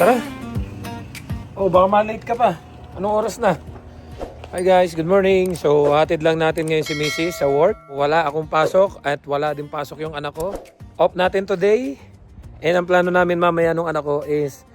Tara. Oh, baka ma-late ka pa. Anong oras na? Hi guys, good morning. So, hatid lang natin ngayon si Mrs. sa work. Wala akong pasok at wala din pasok yung anak ko. Off natin today. And ang plano namin mamaya nung anak ko is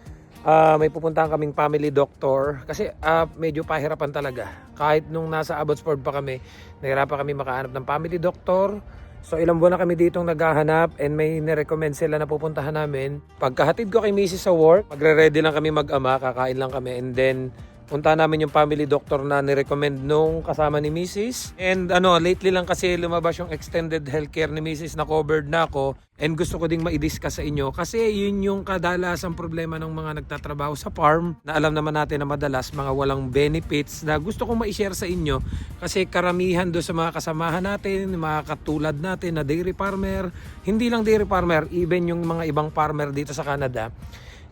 may pupuntahan kaming family doctor. Kasi medyo pahirapan talaga. Kahit nung nasa Abbotsford pa kami, nahirapan kami makahanap ng family doctor. So ilang buwan na kami ditong naghahanap and may nirecommend sila na pupuntahan namin. Pagkahatid ko kay Mrs. sa work, magre-ready lang kami mag-ama, kakain lang kami, and then punta namin yung family doctor na nirecommend nung kasama ni Mrs. And lately lang kasi lumabas yung extended healthcare ni Mrs. na covered na ako. And gusto ko ding ma-discuss sa inyo kasi yun yung kadalasang problema ng mga nagtatrabaho sa farm na alam naman natin na madalas mga walang benefits na gusto kong ma-share sa inyo kasi karamihan do sa mga kasamahan natin, mga katulad natin na dairy farmer, hindi lang dairy farmer, even yung mga ibang farmer dito sa Canada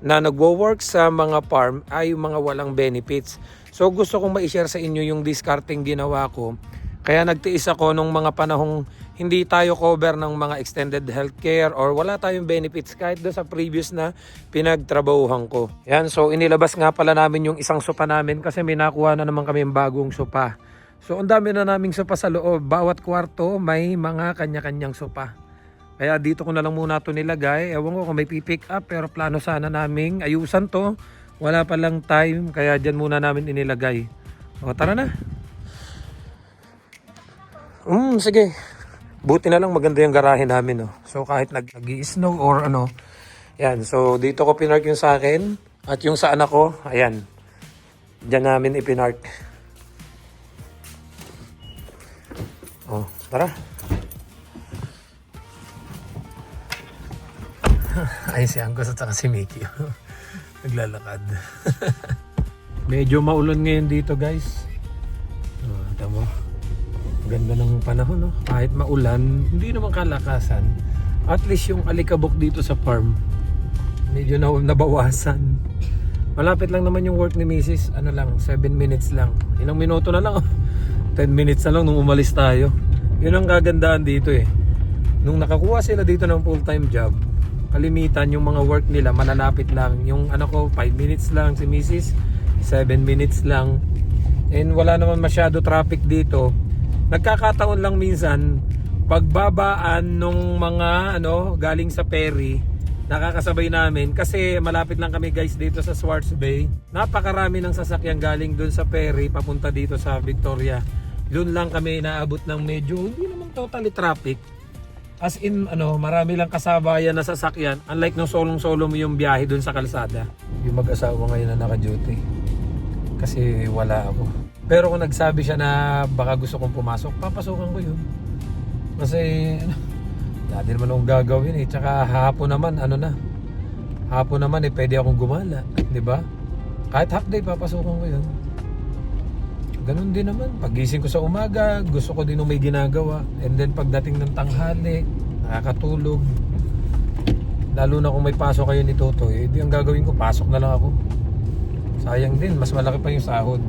na nagwo-work sa mga farm ay yung mga walang benefits. So gusto kong ma-share sa inyo yung discarding ginawa ko. Kaya nagtiis ako nung mga panahong hindi tayo cover ng mga extended healthcare or wala tayong benefits kahit do sa previous na pinagtrabahuhan ko. Yan, so inilabas nga pala namin yung isang sopa namin kasi may nakuha na naman kami yung bagong sopa. So ang dami na naming sopa sa loob. Bawat kwarto may mga kanya-kanyang sopa. Kaya dito ko na lang muna ito nilagay. Ewan ko kung may pipick up pero plano sana naming ayusan to. Wala pa lang time kaya dyan muna namin inilagay. O tara na. Sige. Buti na lang maganda yung garahe namin. So kahit nag-i-snow or yan. So dito ko pinark yung sa akin at yung sa anak ko. Ayan. Dyan namin ipinark. O tara. Ay si Angus at saka si Mickey naglalakad. Medyo maulan ngayon dito guys. Tama. Ganda ng panahon kahit maulan hindi naman kalakasan. At least yung alikabok dito sa farm medyo nabawasan. Malapit lang naman yung work ni Mrs. 7 minutes lang. Ilang minuto na lang 10 minutes na lang nung umalis tayo. Yun ang kagandahan dito nung nakakuha sila dito ng full time job, kalimitan yung mga work nila malalapit lang. Yung anak ko 5 minutes lang, si Mrs. 7 minutes lang. And wala naman masyado traffic dito. Nagkakataon lang minsan pagbabaan nung mga galing sa ferry, nakakasabay namin kasi malapit lang kami guys dito sa Swartz Bay. Napakarami ng sasakyan galing dun sa ferry papunta dito sa Victoria. Doon lang kami naabot ng medyo hindi naman totally traffic. As in, marami lang kasabayan na sasakyan. Unlike nung solong-solo mo yung biyahe dun sa kalsada. Yung mag-asawa ngayon na naka-duty. Kasi wala ako. Pero kung nagsabi siya na baka gusto kong pumasok, papasukan ko yun. Kasi, dati naman akong gagawin Tsaka hapon naman, hapon naman pwede akong gumala. Diba? Kahit half day, papasukan ko yun. Ganun din naman. Pagising ko sa umaga, gusto ko din may ginagawa. And then pagdating ng tanghali, nakakatulog. Lalo na kung may pasok kayo ni Totoy, ang gagawin ko, pasok na lang ako. Sayang din, mas malaki pa yung sahod.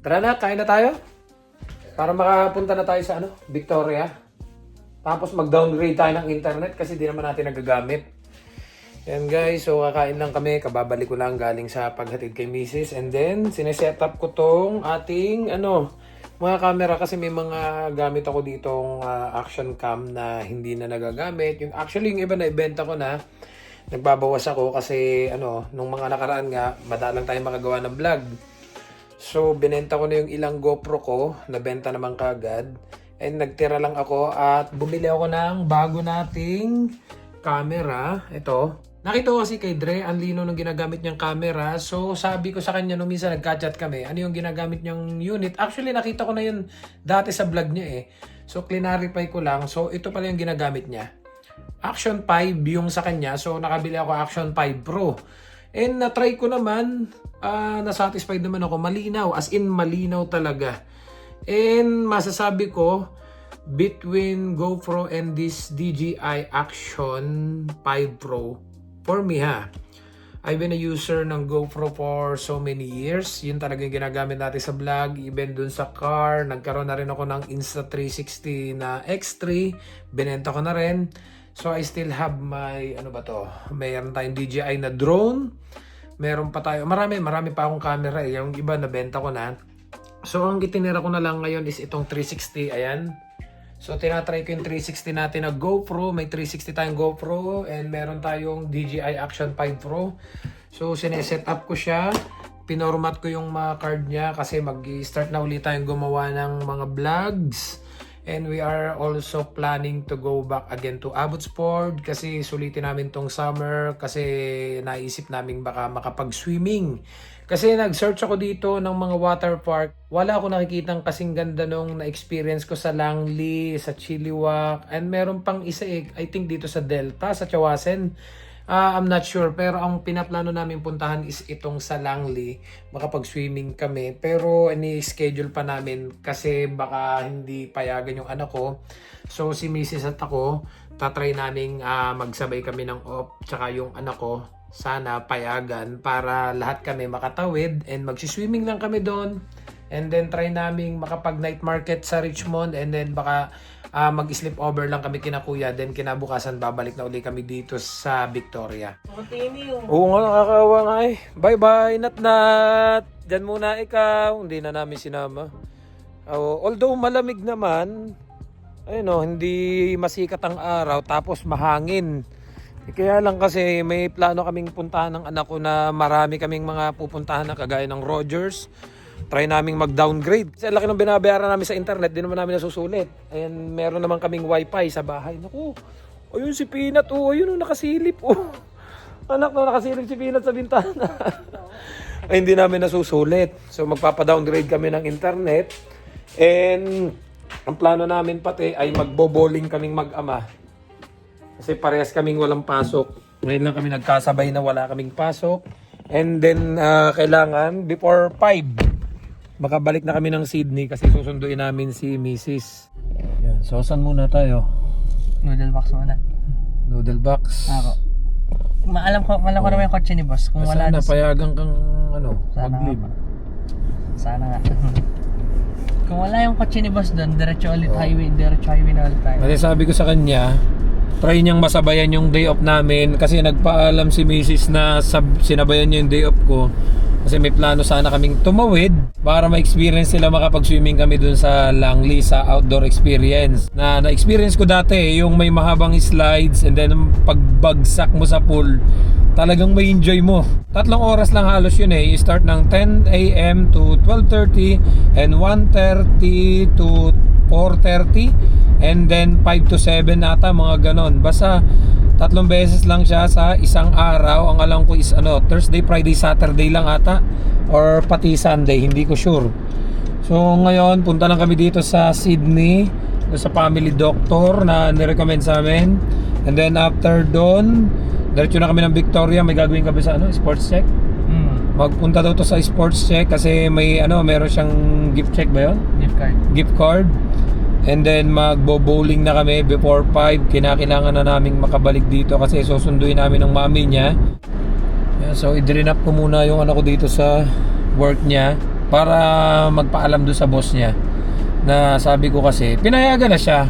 Tara na, kain na tayo. Para makapunta na tayo sa Victoria. Tapos mag-downgrade tayo ng internet kasi di naman natin nagagamit. Yan guys, so kakain lang kami. Kababalik ko lang galing sa paghatid kay Mrs. And then, sineset up ko tong ating mga camera kasi may mga gamit ako ditong action cam na hindi na nagagamit. Actually, yung iba na ibenta ko na. Nagbabawas ako kasi nung mga nakaraan nga, madalang tayo makagawa ng vlog. So, binenta ko na yung ilang GoPro ko. Nabenta naman kagad. And nagtira lang ako at bumili ako ng bago nating camera. Ito. Nakita ko kasi kay Dre, ang lino ng ginagamit niyang camera. So, sabi ko sa kanya nung minsan nagka-chat kami, ano yung ginagamit niyang unit. Actually, nakita ko na yun dati sa vlog niya So, clarify ko lang. So, ito pala yung ginagamit niya. Action 5 yung sa kanya. So, nakabili ako Action 5 Pro. And na-try ko naman, na-satisfied naman ako. Malinaw, as in malinaw talaga. And masasabi ko, between GoPro and this DJI Action 5 Pro. For me I've been a user ng GoPro for so many years. Yun talagang ginagamit natin sa vlog, even dun sa car. Nagkaroon na rin ako ng Insta360 na X3. Binenta ko na rin. So I still have my, mayroon tayong DJI na drone. Meron pa tayo, marami pa akong camera. Yung iba nabenta ko na. So ang itinira ko na lang ngayon is itong 360. Ayan. So tinatry ko yung 360 natin na GoPro. May 360 tayong GoPro and meron tayong DJI Action 5 Pro. So sineset up ko siya. Pinormat ko yung mga card niya kasi mag-start na ulit tayong gumawa ng mga vlogs. And we are also planning to go back again to Abbotsford kasi sulitin namin tong summer kasi naisip namin baka makapag-swimming. Kasi nag-search ako dito ng mga water park. Wala ako nakikitang kasing ganda nung na-experience ko sa Langley, sa Chilliwack, and meron pang isa I think dito sa Delta, sa Chawasen. I'm not sure, pero ang pinaplano namin puntahan is itong sa Langley. Makapag-swimming kami, pero ini-schedule pa namin kasi baka hindi payagan yung anak ko. So si Mrs. at ako, tatry naming magsabay kami ng off, tsaka yung anak ko, sana payagan para lahat kami makatawid and magsiswimming lang kami doon. And then try naming makapag night market sa Richmond and then baka mag-sleep over lang kami kina kuya. Then kinabukasan babalik na uli kami dito sa Victoria. Oo nga, nakakawa nga eh. Bye bye Nat. Diyan muna ikaw. Hindi na namin sinama. Although malamig naman, hindi masikat ang araw tapos mahangin. Kaya lang kasi may plano kaming puntahan ng anak ko na marami kaming mga pupuntahan na kagaya ng Rogers. Try naming mag-downgrade. Kasi laki ng binabayaran namin sa internet, di naman namin nasusulit. And meron naman kaming wifi sa bahay. Naku, ayun si Peanut, ayun nakasilip. Anak na nakasilip si Peanut sa bintana. Ay, hindi namin nasusulit. So magpapa-downgrade kami ng internet. And ang plano namin pati ay magbo-bowling kaming mag-ama. Kasi parehas kaming walang pasok. Ngayon lang kami nagkasabay na wala kaming pasok. And then kailangan before 5 makabalik na kami ng Sydney kasi susunduin namin si Mrs. Yan. So saan muna tayo? Noodle box muna. Noodle box. Ako. Alam ko naman yung kotse ni boss. Kung wala na payagan kang mag-live. Sana nga. Kung wala yung kotse ni boss doon, diretso highway na ulit tayo. Kasi sabi ko sa kanya, try niyang masabayan yung day off namin kasi nagpaalam si Mrs. na sinabayan niya yung day off ko kasi may plano sana kaming tumawid para ma-experience sila makapag-swimming kami dun sa Langley sa outdoor experience na-experience ko dati yung may mahabang slides and then pagbagsak mo sa pool talagang may enjoy mo. 3 oras lang halos yun you start ng 10 a.m. to 12:30 and 1:30 to 4:30 and then 5 to 7 ata mga ganon. Basta 3 beses lang siya sa isang araw. Ang alam ko is Thursday, Friday, Saturday lang ata or pati Sunday, hindi ko sure. So ngayon punta lang kami dito sa Sydney sa family doctor na nirecommend sa amin. And then after doon diretso na kami ng Victoria. May gagawin kami sa sports check. Magpunta daw to sa sports check kasi may meron siyang gift check ba yun? Gift card. And then magbo-bowling na kami before 5. Kinakailangan na naming makabalik dito kasi susunduin namin ng mami niya. So i-drain up ko muna yung anak ko dito sa work niya para magpaalam doon sa boss niya. Na sabi ko kasi pinayagan na siya.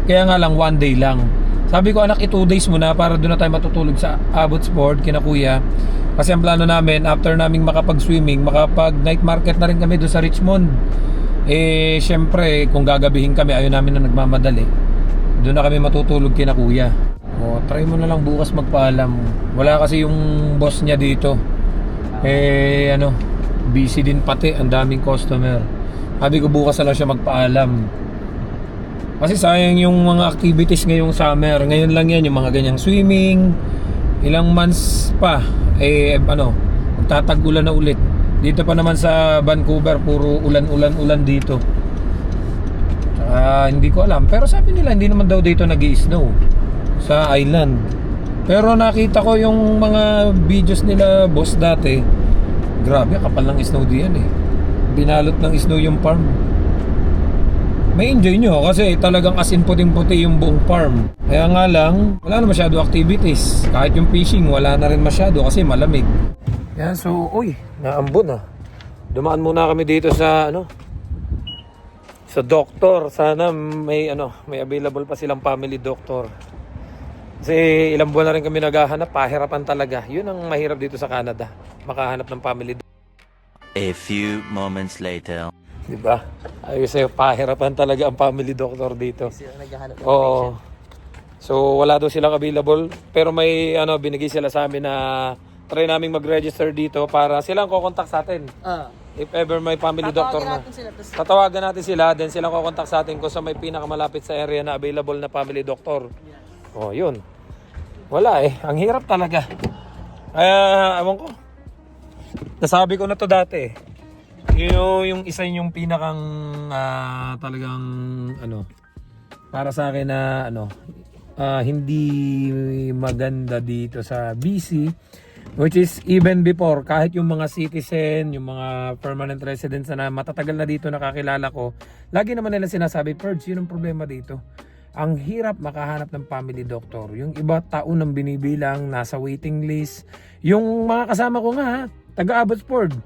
Kaya nga lang 1 day lang. Sabi ko anak 2 days muna para doon na tayo matutulog sa Abbotsford kina kuya. Kasi ang plano namin after naming makapag-swimming, makapag night market na rin kami doon sa Richmond. Syempre kung gagabihin kami ayaw namin na nagmamadali. Doon na kami matutulog kina kuya. Try mo na lang bukas magpaalam. Wala kasi yung boss niya dito. Busy din pati, ang daming customer. Sabi ko bukas na lang siya magpaalam. Kasi sayang yung mga activities ngayong summer. Ngayon lang yan, yung mga ganyang swimming. Ilang months pa magtatag-ulan na ulit. Dito pa naman sa Vancouver, puro ulan dito. Hindi ko alam. Pero sabi nila, hindi naman daw dito nag-i-snow sa island. Pero nakita ko yung mga videos nila, boss dati. Grabe, kapal ng snow diyan Binalot ng snow yung farm. may enjoy nyo kasi talagang as in puting-puti yung buong farm. Kaya nga lang, wala na masyado activities. Kahit yung fishing, wala na rin masyado kasi malamig. Yan, so, uy, naambon ah. Dumaan muna kami dito sa, sa doktor. Sana may, may available pa silang family doctor. Kasi ilang buwan na rin kami naghahanap, pahirapan talaga. Yun ang mahirap dito sa Canada, makahanap ng family doctor. A few moments later. Diba? Ayos sa'yo, pahirapan talaga ang family doctor dito. Sila naghahanap ng Oo. So wala daw silang available, pero may binigay sila sa amin na try naming mag-register dito para silang kokontak sa atin. If ever may family doctor na. Tatawagan natin sila, then silang kokontak sa atin kung sa may pinakamalapit sa area na available na family doctor. Oh, yun. Wala ang hirap talaga. Kaya, ewan ko. Nasabi ko na to dati. Yung isa yung pinakang talagang para sa akin na hindi maganda dito sa BC, which is even before, kahit yung mga citizen, yung mga permanent residents na matatagal na dito nakakilala ko, lagi naman nila sinasabi, Purge, yun ang problema dito. Ang hirap makahanap ng family doctor. Yung iba taon ng binibilang, nasa waiting list. Yung mga kasama ko nga, taga Abbotsford,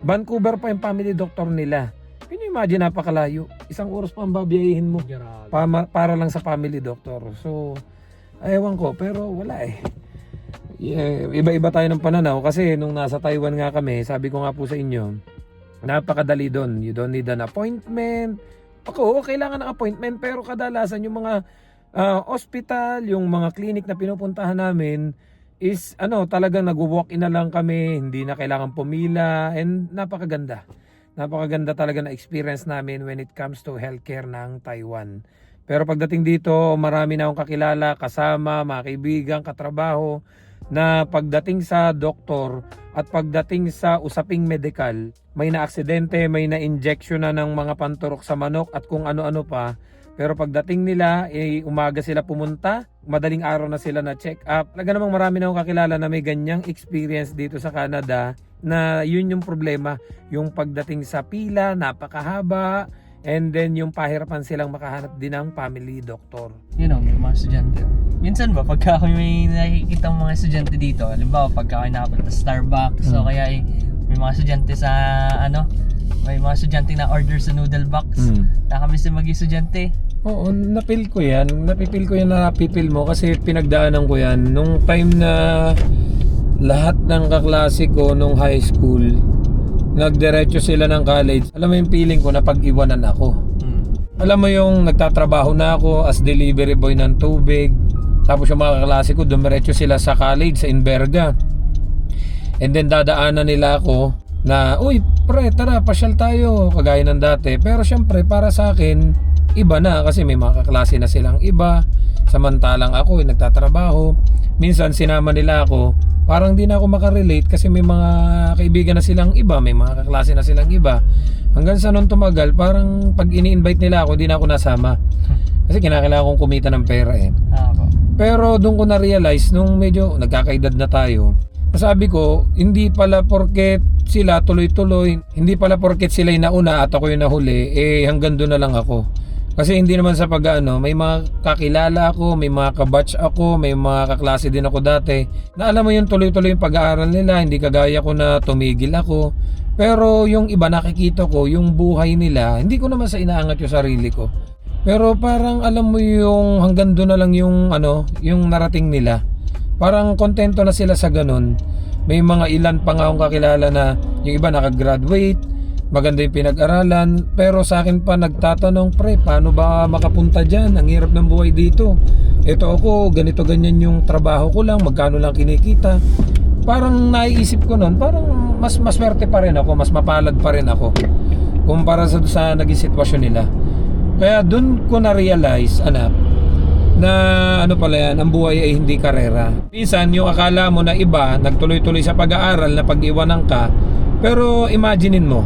Vancouver pa yung family doctor nila. Can you imagine, napakalayo. 1 oras pa ang babiyahin mo para lang sa family doctor. So, ewan ko, pero wala iba-iba tayo ng pananaw kasi nung nasa Taiwan nga kami, sabi ko nga po sa inyo, napakadali doon. You don't need an appointment. Oo, kailangan ng appointment, pero kadalasan yung mga hospital, yung mga clinic na pinupuntahan namin is talagang nag-walk-in na lang kami, hindi na kailangan pumila, and napakaganda. Napakaganda talaga na experience namin when it comes to healthcare ng Taiwan. Pero pagdating dito, marami na akong kakilala, kasama, mga kaibigan, katrabaho, na pagdating sa doktor at pagdating sa usaping medical, may na-aksidente, may na-injection na ng mga panturok sa manok at kung ano-ano pa. Pero pagdating nila, umaga sila pumunta, madaling araw na sila na check up. Talaga namang marami na akong kakilala na may ganyang experience dito sa Canada na yun yung problema. Yung pagdating sa pila, napakahaba, and then yung pahirapan silang makahanap din ng family doctor. May mga estudyante. Minsan ba, pagka may nakikita mga estudyante dito, halimbawa pagka nakapunta sa Starbucks, so kaya may mga estudyante sa may mga estudyante na order sa noodle box. Nakamiss na mag-estudyante. Oo, napil ko yan. Napipil ko yan na napipil mo kasi pinagdaanan ko yan. Nung time na lahat ng kaklase ko nung high school, nagdiretso sila ng college. Alam mo yung feeling ko na pag-iwanan ako. Alam mo yung nagtatrabaho na ako as delivery boy ng tubig. Tapos yung mga kaklase ko, dumiretso sila sa college sa Inverga. And then dadaanan nila ako na, uy pre, tara, pasyal tayo, kagaya ng dati. Pero syempre para sa akin, iba na kasi may mga kaklase na silang iba. Samantalang ako nagtatrabaho. Minsan sinama nila ako, parang di na ako makarelate kasi may mga kaibigan na silang iba, may mga kaklase na silang iba. Hanggang sa nung tumagal, parang pag ini-invite nila ako, di na ako nasama. Kasi kinakailangan kong kumita ng pera Pero doon ko na-realize nung medyo nagkakaedad na tayo, sabi ko, hindi pala porket sila tuloy-tuloy, hindi pala porket sila yung nauna at ako yung nahuli, hanggang doon na lang ako. Kasi hindi naman sa may mga kakilala ako, may mga kabatch ako, may mga kaklase din ako dati, na alam mo yung tuloy-tuloy yung pag-aaral nila, hindi kagaya ko na tumigil ako. Pero yung iba nakikita ko, yung buhay nila, hindi ko naman sa inaangat yung sarili ko. Pero parang alam mo yung hanggang doon na lang yung yung narating nila. Parang kontento na sila sa ganun. May mga ilan pa nga akong kakilala na yung iba nakagraduate, maganda yung pinag-aralan, pero sa akin pa nagtatanong, pre, paano ba makapunta dyan? Ang hirap ng buhay dito. Ito ako, ganito ganyan yung trabaho ko lang, magkano lang kinikita. Parang naiisip ko nun, parang mas maswerte pa rin ako, mas mapalad pa rin ako kumpara sa naging sitwasyon nila. Kaya dun ko na-realize, anak, na pala yan, ang buhay ay hindi karera. Minsan yung akala mo na iba, nagtuloy-tuloy sa pag-aaral na pag-iwanan ka, pero imaginein mo,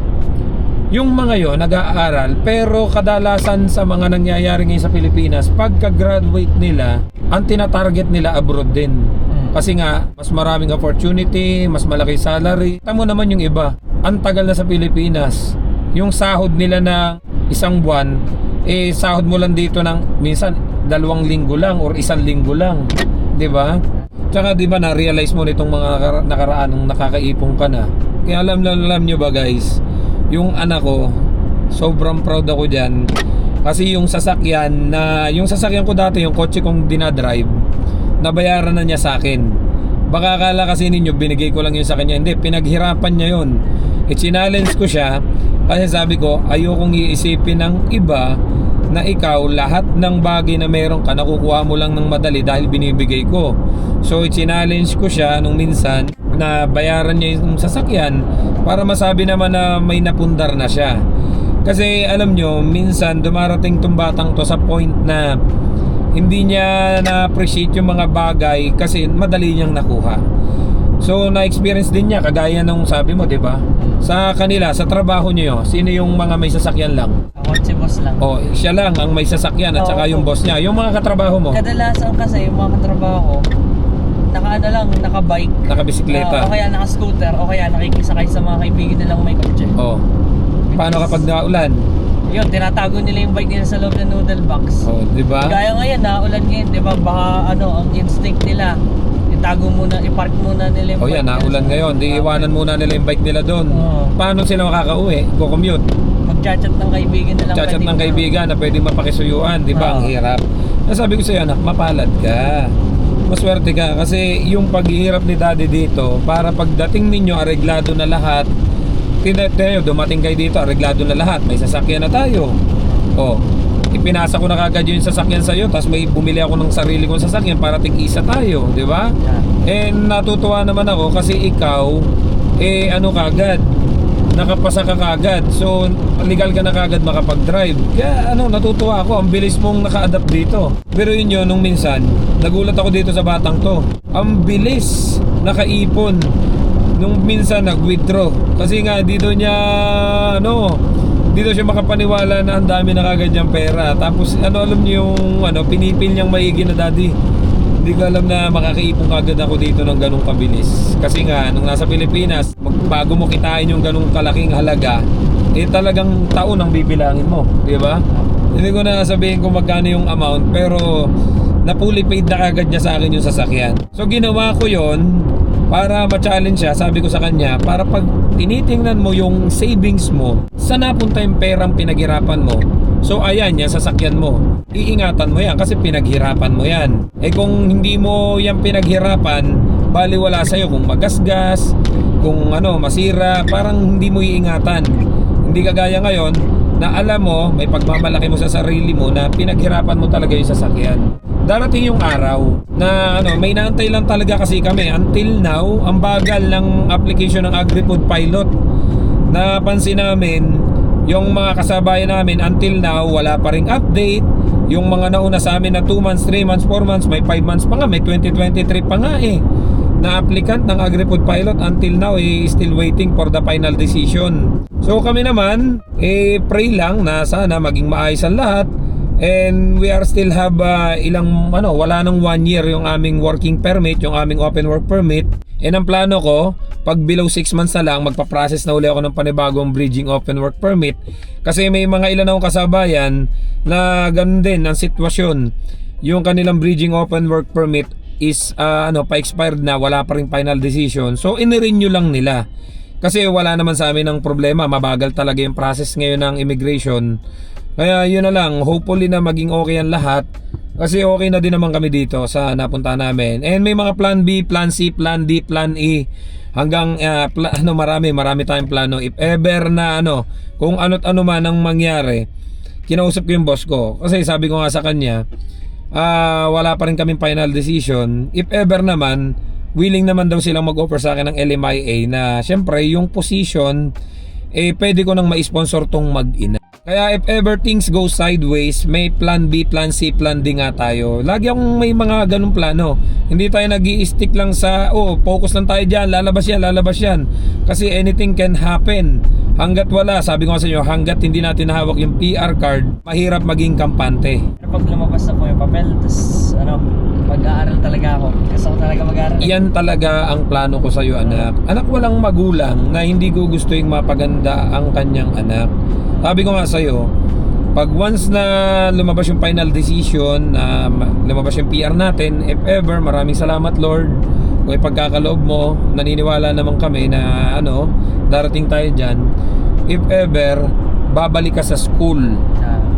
yung mga yon nag-aaral, pero kadalasan sa mga nangyayari ngayon sa Pilipinas, pagka-graduate nila, ang tinatarget nila abroad din. Kasi nga, mas maraming opportunity, mas malaki salary. Tamo naman yung iba, ang tagal na sa Pilipinas, yung sahod nila na isang buwan, sahod mo lang dito ng minsan 2 linggo lang or 1 linggo lang, 'di ba? Tsaka 'di ba na-realize mo nitong mga nakaraan nung nakakaipon ka na. Kaya alam nyo ba guys, yung anak ko, sobrang proud ako diyan. Kasi yung sasakyan ko dati, yung kotse kong dinadrive, nabayaran na niya sa akin. Baka akala kasi ninyo binigay ko lang yun sa kanya. Hindi, pinaghirapan niya yun. I-challenge ko siya kasi sabi ko, ayokong iisipin ng iba na ikaw lahat ng bagay na meron ka nakukuha mo lang ng madali dahil binibigay ko. So i-challenge ko siya nung minsan na bayaran niya yung sasakyan para masabi naman na may napundar na siya. Kasi alam nyo, minsan dumarating tong batang to sa point na hindi niya na-appreciate yung mga bagay kasi madali niyang nakuha. So na-experience din niya kagaya nung sabi mo, 'di ba? Sa kanila, sa trabaho niyo, sino yung mga may sasakyan lang? Ako at si boss lang. Oh, siya lang ang may sasakyan at saka yung boss niya. Yung mga katrabaho mo, Kadalasan kasi yung mga katrabaho ko, naka-bike. nakabisikleta. O kaya naka-scooter, o kaya nakikisakay sa mga kaibigan nilang may kotse. Oh. Paano kapag naulan? Yun, tinatago nila yung bike nila sa loob ng noodle box. Oh, 'di ba? Gaya ngayon, naulan ngayon, di ba? Baka ang instinct nila, itago muna, i-park muna nila yung Oh, bike yan, naulan nila. ngayon. Di iwanan muna nila yung bike nila doon. Oo. Paano sila makakauwi? Go-commute. Mag-chat ng kaibigan nilang Chat ng kaibigan na pwedeng mapakisuyuan, 'di ba? Oo. Ang hirap. Nasabi ko sa iyo, anak, mapalad ka. Maswerte ka kasi yung paghihirap ni Daddy dito para pagdating ninyo areglado na lahat. Tayo, dumating kayo dito, areglado na lahat. May sasakyan na tayo. Oh, ipinasa ko na kagad yung sasakyan sa iyo, tapos may bumili ako ng sarili kong sasakyan para tig-isa tayo, 'di ba? And natutuwa naman ako kasi ikaw kagad nakapasa ka kagad. So legal ka na kagad makapag-drive. Kaya natutuwa ako, ang bilis mong naka-adapt dito. Pero yun nung minsan, nagulat ako dito sa batang to. Ang bilis nakaipon. Nung minsan nag-withdraw kasi nga dito siya makapaniwala na ang dami na kagad niyang pera. Tapos alam niyo yung pinipil niyang maigi na, Daddy, hindi ko alam na makakaipon kagad ako dito ng ganung kabilis. Kasi nga nung nasa Pilipinas, bago mo kitain yung ganung kalaking halaga, talagang taon ang bibilangin mo, di ba? Hindi ko na sabihin kung magkano yung amount, pero na-fully paid na kagad niya sa akin yung sasakyan. So ginawa ko yon para ma-challenge siya. Sabi ko sa kanya, para pag tinitingnan mo yung savings mo, saan napunta yung perang pinaghirapan mo? So ayan, yan sasakyan mo, iingatan mo yan kasi pinaghirapan mo yan. Kung hindi mo yan pinaghirapan, baliwala sa'yo kung magasgas, kung masira, parang hindi mo iingatan. Hindi kagaya ngayon na alam mo, may pagmamalaki mo sa sarili mo na pinaghirapan mo talaga yung sasakyan. Darating yung araw na may naantay lang talaga kasi kami. Until now, ang bagal ng application ng AgriFood Pilot. Napansin namin, yung mga kasabayan namin until now, wala pa ring update. Yung mga nauna sa amin na 2 months, 3 months, 4 months, may 5 months pa nga, may 2023 pa nga na applicant ng AgriFood Pilot until now still waiting for the final decision. So kami naman, pray lang na sana maging maayos ang lahat. And we are still have wala nang 1 year yung aming working permit, yung aming open work permit. And ang plano ko, pag below 6 months na lang, magpa-process na uli ako ng panibagong bridging open work permit. Kasi may mga ilan akong kasabayan na ganun din ang sitwasyon. Yung kanilang bridging open work permit is pa-expired na, wala pa ring final decision. So in-renew lang nila. Kasi wala naman sa amin ng problema, mabagal talaga yung process ngayon ng immigration. Kaya yun na lang, hopefully na maging okay ang lahat. Kasi okay na din naman kami dito sa napunta namin. And may mga plan B, plan C, plan D, plan E. Hanggang marami tayong plano. If ever na kung ano't ano man ang mangyari, kinausap ko yung boss ko. Kasi sabi ko nga sa kanya, wala pa rin kaming final decision. If ever naman, willing naman daw silang mag-offer sa akin ng LMIA na syempre yung position, pwede ko nang ma-sponsor tong mag-ina. Kaya if ever things go sideways, may plan B, plan C, plan D nga tayo. Lagi akong may mga ganung plano. Hindi tayo nag-i-stick lang sa focus lang tayo dyan, lalabas yan. Kasi anything can happen. Hanggat wala, sabi ko sa inyo, hanggat hindi natin nahawak yung PR card, mahirap maging kampante. Pag lumabas na po yung papel, tapos mag-aaral talaga ako. Gusto ko talaga mag-aaral. Yan talaga ang plano ko sa iyo, anak. Anak, walang magulang na hindi ko gusto yung mapaganda ang kanyang anak. Sabi ko nga sa iyo, Pag once na lumabas yung final decision, na lumabas yung PR natin, if ever, maraming salamat Lord. Kung ipagkakaloob mo, naniniwala naman kami na ano, darating tayo dyan. If ever, babalik ka sa school.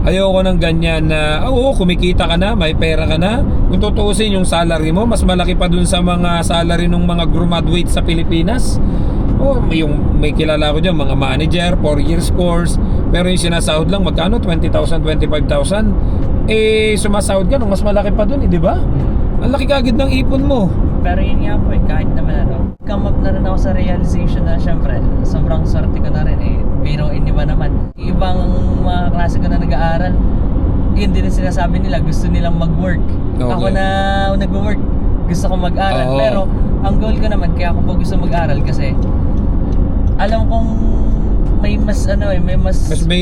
Ayoko ng ganyan na, oo, kumikita ka na, may pera ka na. Kung tutuusin yung salary mo, mas malaki pa dun sa mga salary ng mga graduate sa Pilipinas. Oh, may kilala ko dyan, mga manager, 4 years course. Pero yung sinasahod lang, magkano? 20,000, 25,000. Eh, sumasahod ka, mas malaki pa dun, di ba? Ang laki kagad ng ipon mo. Pero yun nga po kahit naman come up na rin ako sa realization na syempre, sobrang swerte ko na rin biruin iba naman. Ibang mga klase ko na nag-aaral, yun din ang sinasabi nila, gusto nilang mag-work. Okay. Ako na nag-work, gusto ko mag-aral. Oo. Pero ang goal ko naman, kaya ako po gusto mag-aral kasi alam kong may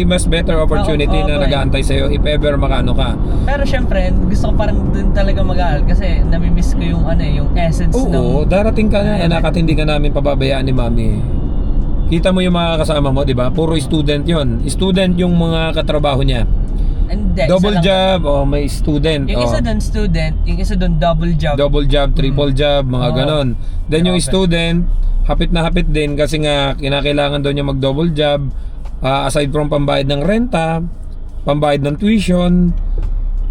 mas better opportunity Oo, na okay. nag-aantay sa'yo if ever makano ka. Pero syempre, gusto ko parang dun talaga mag-aaral kasi nami-miss ko yung yung essence Oo, darating ka na, anak, at hindi ka namin pababayaan ni Mami. Kita mo yung mga kasama mo, di ba? Puro student yon. Student yung mga katrabaho niya. Hindi, Double isa lang. job, may student. Yung isa doon student, yung isa doon double job. Double job, triple job, mga Oo. ganon. Then yung Okay. student, hapit na hapit din kasi nga kinakailangan daw niya mag-double job. Aside from pambayad ng renta, pambayad ng tuition,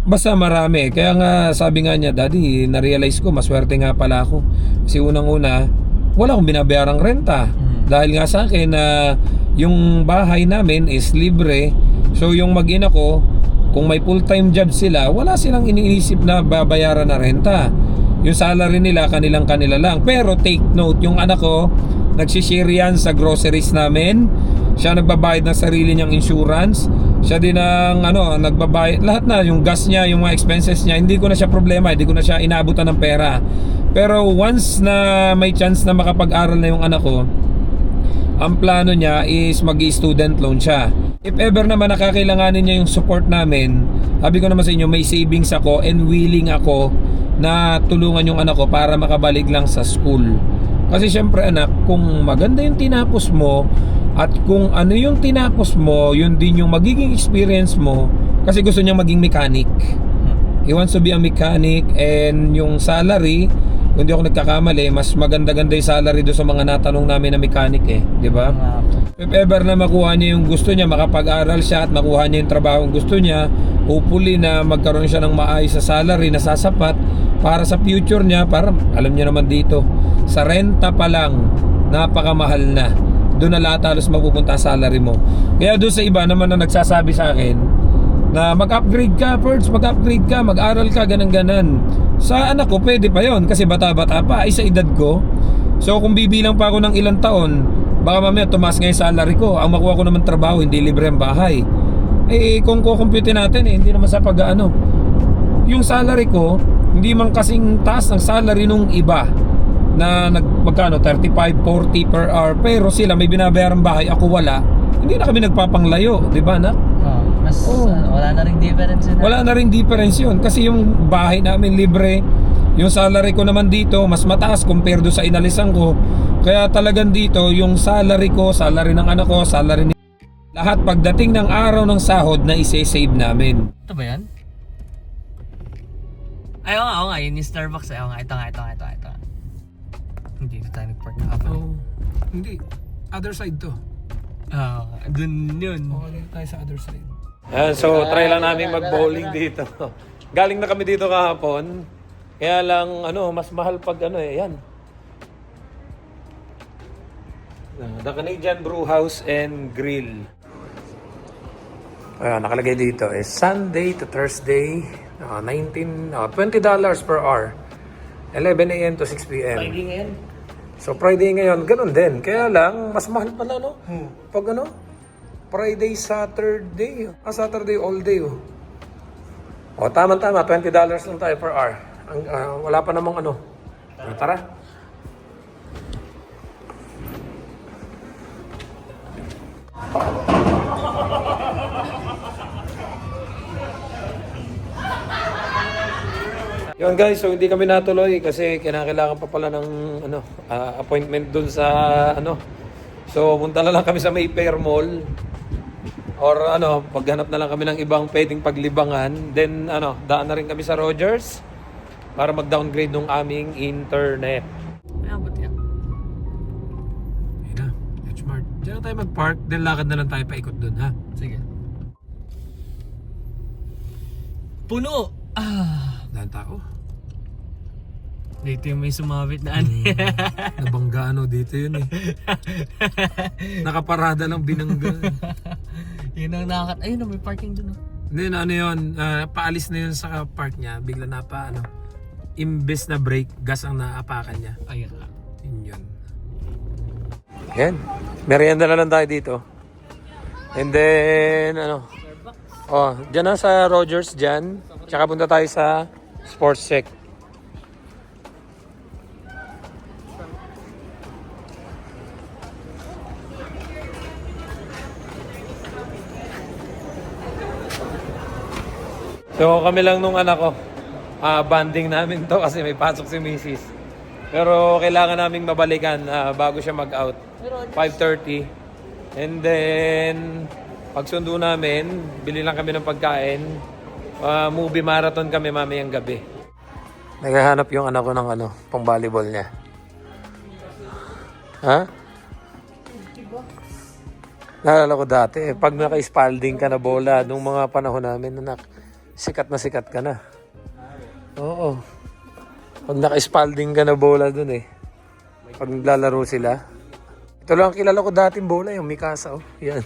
basta marami. Kaya nga sabi nga niya, Daddy, na-realize ko, maswerte nga pala ako. Kasi unang-una, wala akong binabayarang renta. Dahil nga sa akin na yung bahay namin is libre. So yung mag-ina ko, kung may full-time job sila, wala silang iniisip na babayaran na renta. Yung salary nila, kanila lang. Pero take note, yung anak ko, nagsishare yan sa groceries namin. Siya nagbabayad ng sarili niyang insurance. Siya din ang nagbabayad. Lahat na, yung gas niya, yung mga expenses niya, hindi ko na siya problema. Hindi ko na siya inaabutan ng pera. Pero once na may chance na makapag-aral na yung anak ko, ang plano niya is mag-student loan siya. If ever naman nakakailanganin niya yung support namin, sabi ko naman sa inyo, may savings ako and willing ako na tulungan yung anak ko para makabalik lang sa school. Kasi syempre anak, kung maganda yung tinapos mo at kung ano yung tinapos mo, yun din yung magiging experience mo. Kasi gusto niya maging mechanic. He wants to be a mechanic, and yung salary, kung hindi ako nagkakamali, mas maganda-ganda yung salary doon sa mga natanong namin na mechanic di ba? If ever na makuha niya yung gusto niya, makapag-aral siya at makuha niya yung trabaho yung gusto niya, hopefully na magkaroon siya ng maayos sa salary na sasapat para sa future niya. Para alam niyo naman dito, sa renta pa lang, napakamahal na. Doon na lahat halos mapupunta ang salary mo. Kaya doon sa iba naman na nagsasabi sa akin na mag-upgrade ka, Perds, mag-upgrade ka, mag-aral ka, ganun-ganan. Sa anak ko, pwede pa yon kasi bata-bata pa, ay sa edad ko. So kung bibilang pa ako ng ilang taon, baka mamaya tumaas nga yung salary ko. Ang makuha ko naman trabaho, hindi libre ang bahay. Kung kukumpute natin, hindi naman sa pag-ano. Yung salary ko, hindi man kasing taas ng salary nung iba na magkano, 35, 40 per hour. Pero sila may binabayarang bahay, ako wala. Hindi na kami nagpapanglayo, di ba, anak? Wala na ring difference yun. Wala na ring difference yun. Kasi yung bahay namin libre, yung salary ko naman dito mas mataas compare do sa inalisan ko. Kaya talagang dito yung salary ko, salary ng anak ko, salary ni lahat pagdating ng araw ng sahod na isi-save namin. Ito ba yan? Ay, oo nga, yun yung Starbucks. Ito nga. Hindi na tayo nag-park na kapal. Hindi. Other side to. Dun yun. Dito tayo sa other side. So try lang namin mag-bowling dito. Galing na kami dito kahapon. Kaya lang mas mahal pag yan. The Canadian Brew House and Grill. Nakalagay dito Sunday to Thursday, $20 per hour. 11 a.m. to 6 p.m. Friday ngayon. So Friday ngayon, ganun din. Kaya lang, mas mahal pala, no? Pag Friday, Saturday. Saturday all day, tama-tama, $20 lang tayo per hour. Wala pa namang Tara. Yun guys, so hindi kami natuloy kasi kinakailangan pa pala ng appointment dun sa So punta na lang kami sa Mayfair Mall. Or ano, paghanap na lang kami ng ibang pwedeng paglibangan. Then ano, daan na rin kami sa Rogers para mag-downgrade ng aming internet. Ayan, ba't yan? Ayun na, H-Mart. Diyan na tayo mag-park, then lakad na lang tayo paikot dun, ha? Sige. Puno! Daan tao. Dito yung may sumabit na ano. Nabangga ano dito yun eh. Nakaparada lang binangga. Yun ang nakakat... Ayun, may parking dun. Hindi na ano yun, paalis na yun sa park niya, bigla na pa ano, imbes na brake, gas ang naapakan niya. Ayun. Yun. Yan. Merienda na lang tayo dito. And then, ano, oh, dyan na sa Rogers dyan. Tsaka punta tayo sa Sports Check. So kami lang nung anak ko, banding namin to kasi may pasok si Mrs. Pero kailangan naming mabalikan bago siya mag-out. 5:30. And then, pagsundo namin, bili lang kami ng pagkain. Movie marathon kami mamayang gabi. Naghahanap yung anak ko ng ano, pang volleyball niya. Ha? Naalala ko dati, pag naka-spalding ka na bola, nung mga panahon namin, anak, sikat ka na. Oo. Pag naka-spalding ka na bola dun eh. Pag naglalaro sila. Ito lang ang kilala ko dating bola, yung Mikasa. Oh. Yan.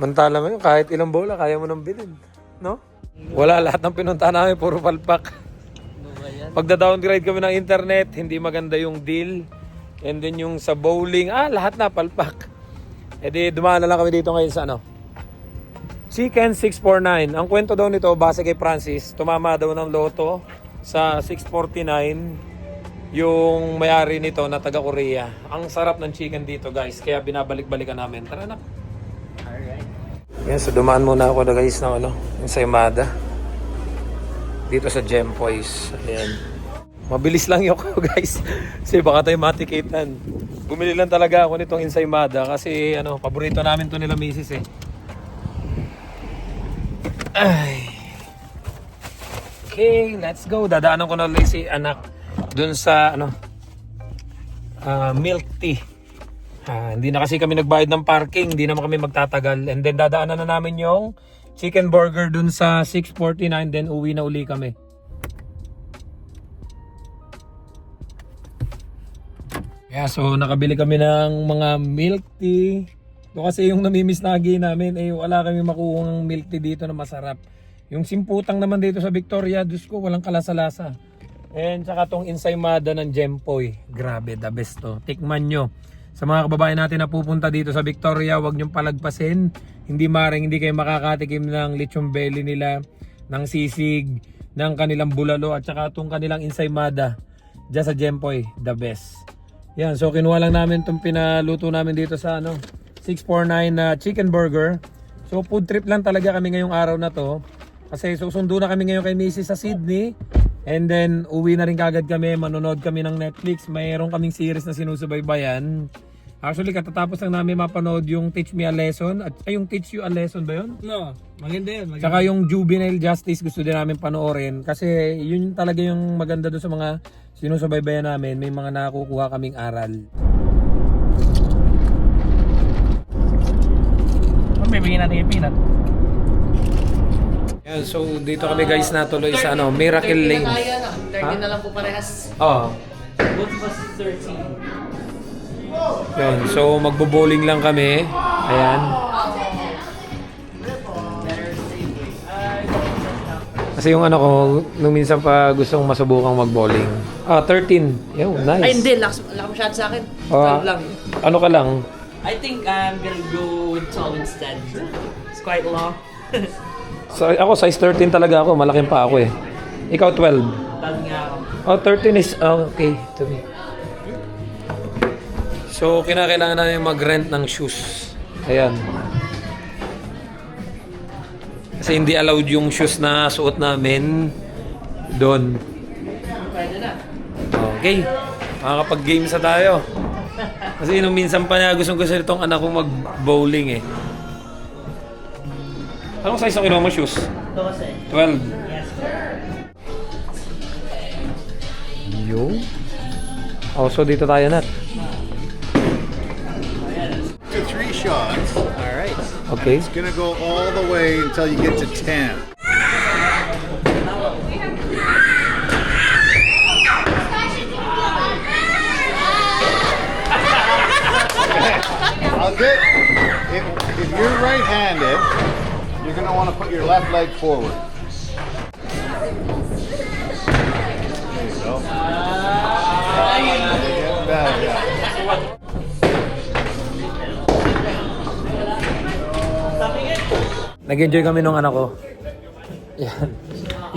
Mantala ngayon, kahit ilang bola, kaya mo nang bilhin. No? Wala, lahat ng pinunta namin, puro palpak. Pagda-downgrade kami ng internet, hindi maganda yung deal. And then yung sa bowling, lahat na palpak. E di, dumaan na lang kami dito ngayon sa ano. Chicken 649. Ang kwento daw nito, base kay Francis, tumama daw ng loto sa 649 yung may-ari nito na taga-Korea. Ang sarap ng chicken dito guys, kaya binabalik-balikan namin. Tara na. Alright. Yan, so dumaan muna ako na guys ng ano, yung sa Yamada. Dito sa Gempoys. Ayan. Mabilis lang yung ako guys. Kasi baka tayo matikitan. Bumili lang talaga ako nitong Ensaymada kasi ano, paborito namin to nila misis eh. Ay. Okay, let's go. Dadaanan ko na ulit si anak dun sa ano, milk tea. Hindi na kasi kami nagbayad ng parking, hindi naman kami magtatagal. And then dadaanan na namin yung chicken burger dun sa 649, then uwi na uli kami. Yeah, so nakabili kami ng mga milk tea. Ito kasi yung namimiss lagi namin, wala kami makuha ng milk tea dito na masarap. Yung simputang naman dito sa Victoria, Diyos ko, walang kalasa-lasa. And saka tong Ensaymada ng Gempoy, grabe, the best to. Tikman nyo. Sa mga kababayan natin na pupunta dito sa Victoria, huwag nyong palagpasin. Hindi hindi kayo makakatikim ng lechon belly nila, ng sisig, ng kanilang bulalo, at saka itong kanilang Ensaymada. Diyan sa Gempoy, the best. Yan, so kinuha lang namin itong pinaluto namin dito sa ano, 649 na chicken burger. So food trip lang talaga kami ngayong araw na to. Kasi susundo na kami ngayon kay Mrs. sa Sydney. And then uwi na rin kagad kami, manonood kami ng Netflix. Mayroon kaming series na sinusubaybayan. Actually katatapos lang namin mapanood yung Teach Me a Lesson. At yung Teach You a Lesson ba yun? No, maganda yun. Maganda. Tsaka yung Juvenile Justice gusto din namin panoorin. Kasi yun talaga yung maganda doon sa mga sinusubaybayan namin. May mga nakukuha kaming aral. Bibigyan natin yung peanut. Yan, so dito kami guys natuloy sa ano, Miracle Lane. 30 na lang po parehas. Oo. Both of us 13. Yun, so magbo-bowling lang kami. Ayan. Kasi yung ano ko, nung minsan pa gustong masubukang mag-bowling. 13. Yo, nice. Ay hindi, lakas masyado sa akin. 12 lang. Ano ka lang? I think I'm gonna go with 12 instead. It's quite long. So, ako size 13 talaga ako, malaking pa ako eh. Ikaw 12. 12 nga ako. 13 is okay to me. So, kinakailangan namin mag-rent ng shoes. Ayan. Kasi hindi allowed yung shoes na suot namin doon. Pwede na. Okay. Makakapag-games na tayo. Kasi nung minsan pa niya gusto nitong anak kong mag-bowling eh. Anong size ang kinuha mo shoes? 12. Yes. Yo. Oh, so dito tayo na. To 3 shots. Alright. Okay. It's gonna go all the way until you get to 10. I'll get, if you're right-handed, you're gonna want to put your left leg forward. There you go. Get back, yeah. Nag-enjoy kami nung anak ko. Yan.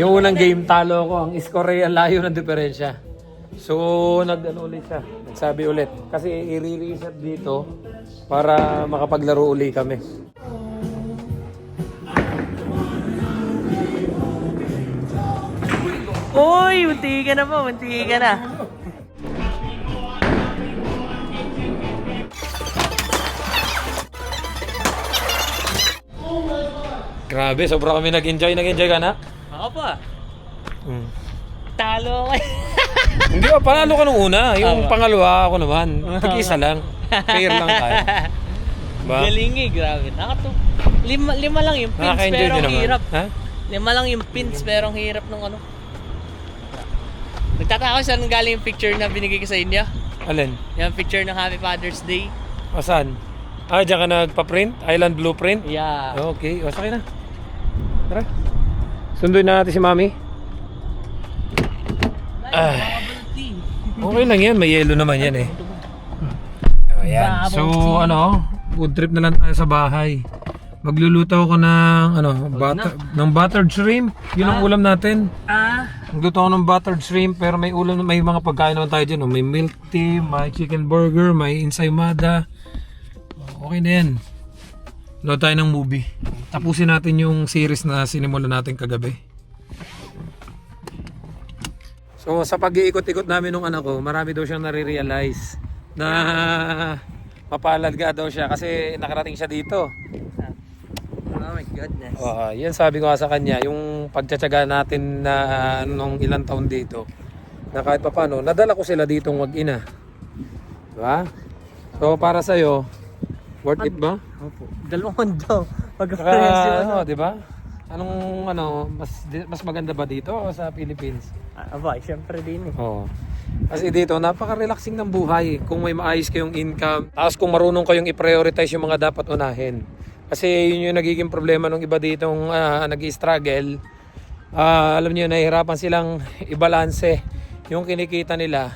Yung unang game, talo ko. Ang score ay ang layo ng diferensya. So, nag-ano ulit siya. Nagsabi ulit. Kasi i-reset dito para makapaglaro uli kami. Uy, munti ka na po, munti ka na. Grabe, sobra kami nag-enjoy. Nag-enjoy ka na? Ako pa. Talo ko. Hindi ba, panalo ka nung una. Yung Tama. pangalawa ako naman. Tig-isa lang. Fair lang tayo. Ba? Galing eh, grabe. Lima lang yung pins Nakaka-enjoy pero din ang naman. hirap. Ha? 5 lang yung pins pero ang hirap nung ano. Nagtataka ko saan galing yung picture na binigay ko sa inyo. Alin? Yung picture ng Happy Father's Day. O saan? Ah, dyan ka nagpa-print? Island Blueprint? Yeah. Okay, o sakay na. Tara. Sunduin na natin si Mami. Okay lang yan, may yelo naman yan eh. Ayan. So ano, food trip na lang tayo sa bahay. Magluluto ako ng ng buttered shrimp. Yun ang ulam natin. Magluto ako ng buttered shrimp pero may ulam, may mga pagkain naman tayo dyan. May milk tea, may chicken burger, may ensaymada. Okay na yan. Load tayo ng movie. Tapusin natin yung series na sinimulan natin kagabi. So sa pag-iikot-ikot namin ng anak ko, marami daw siyang nare-realize na mapalad nga daw siya kasi nakarating siya dito. Oh my goodness. Yan sabi ko nga sa kanya, yung pagtsatsaga natin na nung ilang taon dito, na kahit pa paano, nadala ko sila ditong mag-ina. Diba? So para sa'yo, worth it ba? Opo. Dalawang daw. Saka, di ba? Anong mas maganda ba dito o sa Philippines? Aba, syempre din eh. Oo. Kasi dito, napaka-relaxing ng buhay. Kung may maayos kayong income, tapos kung marunong kayong i-prioritize yung mga dapat unahin. Kasi yun yung nagiging problema ng iba ditong nag-i-struggle. Alam niyo, nahihirapan silang i-balanse yung kinikita nila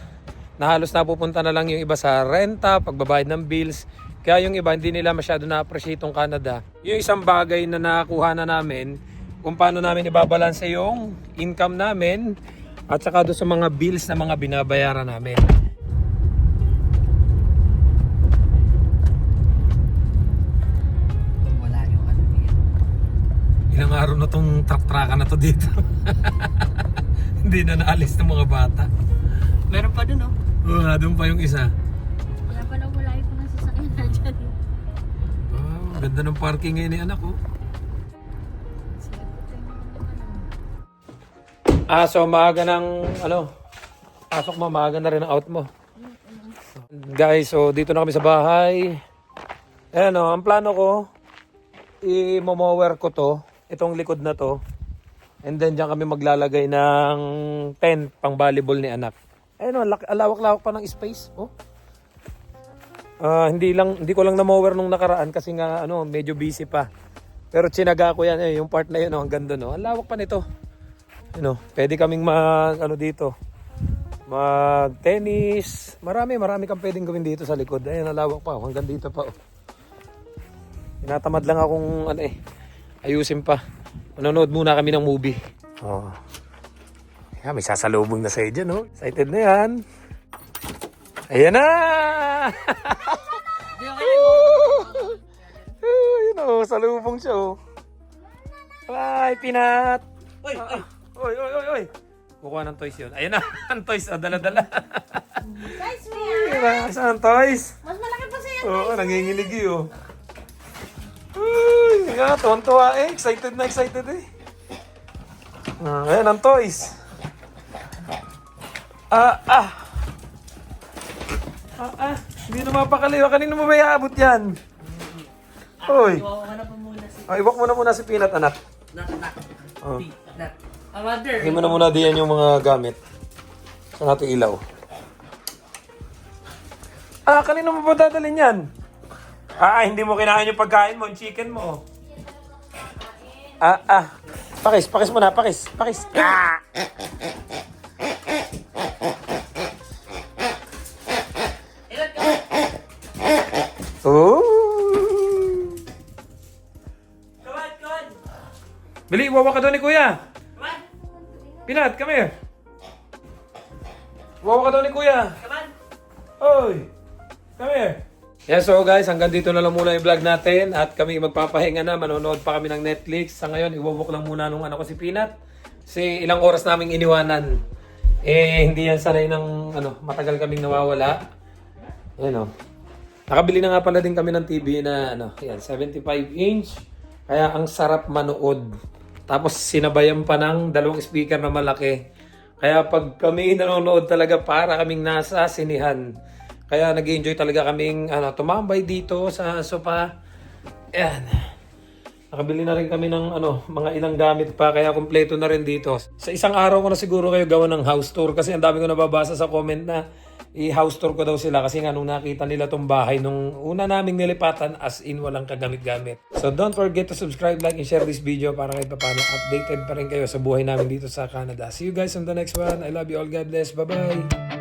na halos napupunta na lang yung iba sa renta, pagbabayad ng bills. Kaya yung iba hindi nila masyado na-appreciate yung Canada. Yung isang bagay na nakuha na namin, kung paano namin ibabalanse yung income namin at saka doon sa mga bills na mga binabayaran namin. Wala yung ano yan. Ilang araw na tong truck-truckan na to dito. Hindi na naalis ng mga bata. Meron pa dun oh. Doon pa yung isa. Kaya pala wala yung mga sasakyan na dyan. Wow, ganda ng parking ngayon ni anak ko. So maaga ng pasok mo, maaga na rin ang out mo. Guys, so dito na kami sa bahay. Ayan ang plano ko, i-mower ko to, itong likod na to. And then dyan kami maglalagay ng tent pang volleyball ni anak. Ayun alawak-lawak pa ng space. Hindi ko lang na-mower nung nakaraan kasi nga medyo busy pa. Pero tsinaga ko yan yung part na yun hanggang doon. Ang lawak pa nito. Pwede kaming dito. Mag-tennis. Marami kang pwedeng gawin dito sa likod. Ayun, nalawak pa. Hanggang dito pa. Tinatamad lang akong ayusin pa. Manonood muna kami ng movie. May sasalubong na sa'yo dyan, oh. Excited na yan. Ayan na! Ayun, oh. Salubong siya, oh. Ay, Pinat! Oy! Kukuha ng toys yun. Ayan na, ang toys, dala-dala. Guys, we are camera. Saan, toys? Mas malaki pa sa'yo. Oo, nanginginig yun. Uy, nga, tuwan-tuwa eh. Excited na excited eh. Ayan ang toys. Hindi na mapakaliwa. Kanino mo ba iaabot yan? Uy. Iwawa ka na pa muna si Iwak mo na muna si Peanut, anak. Nat. Oh. Nat. Mother. Hindi mo na muna diyan yung mga gamit. Sa natin ilaw. Kanino mo ba dadalhin yan? Hindi mo kinain yung pagkain mo, yung chicken mo. Pakis mo na, pakis. Oh. Come on. Bili, wawa ka doon ni Kuya. Come on. Peanut, come here. Wawa ka doon ni Kuya. Come on. Oy, come here. Yeah, so guys, hanggang dito na lang muna yung vlog natin at kami magpapahinga na, manonood pa kami ng Netflix. Sa ngayon, iwawalk lang muna nung ko si Peanut. Kasi ilang oras naming iniwanan. Hindi yan sanay ng matagal kaming nawawala. Ayan o. Nakabili na nga pala din kami ng TV na 75 inch. Kaya ang sarap manood. Tapos sinabayan pa ng 2 speaker na malaki. Kaya pag kami nanonood talaga para kaming nasa sinihan. Kaya nag-enjoy talaga kaming tumambay dito sa sofa. Ayan. Nakabili na rin kami ng mga ilang gamit pa kaya kumpleto na rin dito. Sa isang araw ko na siguro kayo gawa ng house tour kasi ang dami ko nababasa sa comment na i-house tour ko daw sila kasi nga nung nakita nila tong bahay nung una naming nilipatan as in walang kagamit-gamit. So don't forget to subscribe, like, and share this video para kahit paano updated pa rin kayo sa buhay namin dito sa Canada. See you guys on the next one. I love you all. God bless. Bye-bye.